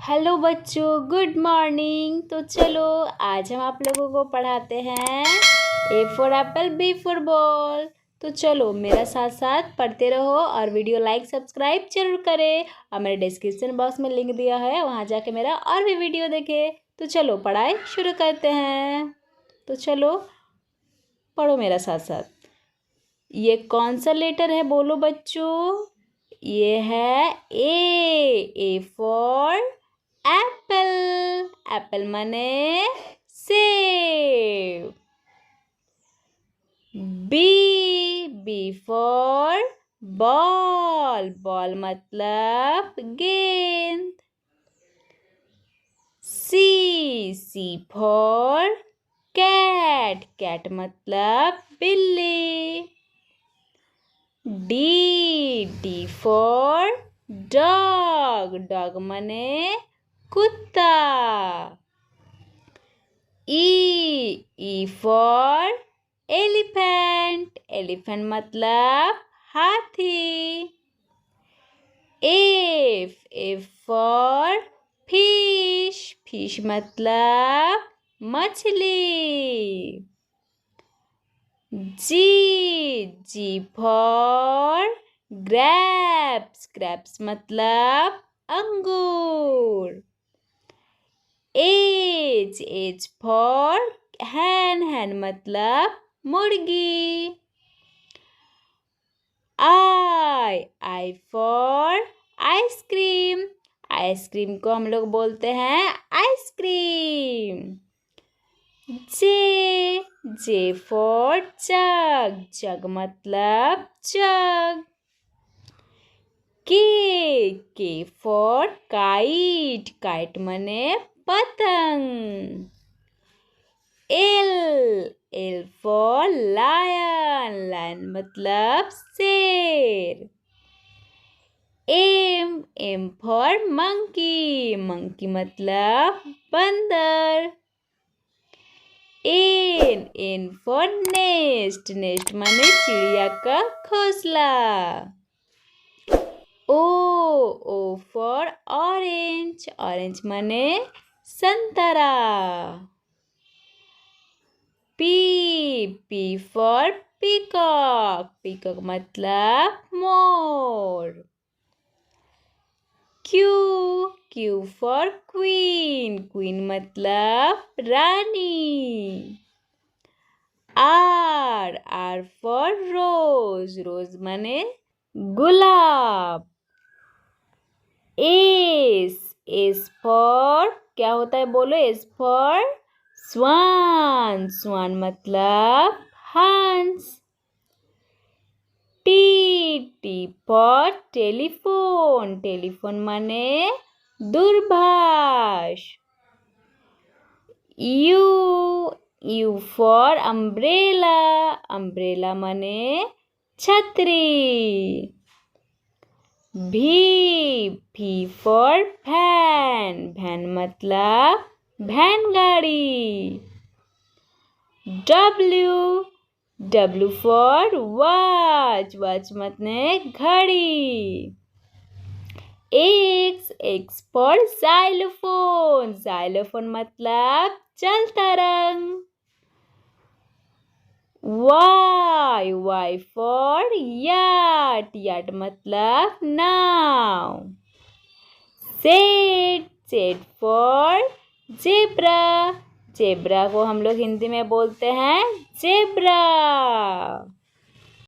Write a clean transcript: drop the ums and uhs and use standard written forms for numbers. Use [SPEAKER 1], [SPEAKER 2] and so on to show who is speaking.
[SPEAKER 1] Hello बच्चों, good morning. तो चलो आज हम आप लोगों को पढ़ाते हैं A for apple B for ball. तो चलो मेरा साथ साथ पढ़ते रहो और वीडियो लाइक सब्सक्राइब जरूर करें और मेरे डिस्क्रिप्शन बॉक्स में लिंक दिया है, वहाँ जाके मेरा और भी वीडियो देखें। तो चलो पढ़ाई शुरू करते हैं। तो चलो पढ़ो मेरा साथ साथ। ये कौन सा लेटर है बोलो बच्चों? ये है ए फॉर एप्पल। एप्पल माने सेब। B for ball. बॉल मतलब गेंद। सी फॉर कैट। कैट मतलब बिल्ली। D for dog. डॉग मने कुत्ता। E for elephant. एलिफेंट मतलब हाथी। F for fish. फिश मतलब मछली। जी फॉर ग्रेप्स। ग्रेप्स मतलब अंगूर। एच फॉर हैन मतलब मुर्गी। I for ice cream. आइसक्रीम को हम लोग बोलते हैं आइसक्रीम। J for jug. जग मतलब जग। के फॉर काइट। काइट मने पतंग। L for lion. लायन मतलब शेर। M for monkey. मंकी मतलब बंदर। N for nest. नेस्ट माने चिड़िया का घोंसला। O for orange. ऑरेंज माने संतरा। P for peacock. पीकॉक मतलब मोर। Q for queen. क्वीन मतलब रानी। आर फॉर रोज। रोज माने गुलाब। एस फॉर क्या होता है बोलो? एस फॉर स्वान। स्वान मतलब हंस। T for telephone. टेलीफोन माने दूरभाष। You for umbrella. अम्ब्रेला माने छतरी। भी फॉर वैन। वैन मतलब वैन गाड़ी। W for watch. वॉच मतलब घड़ी। X for xylophone. जाइलोफोन मतलब चलता रंग। Y for yacht. याट मतलब नाव। Z for zebra. जेब्रा को हम लोग हिंदी में बोलते हैं जेब्रा।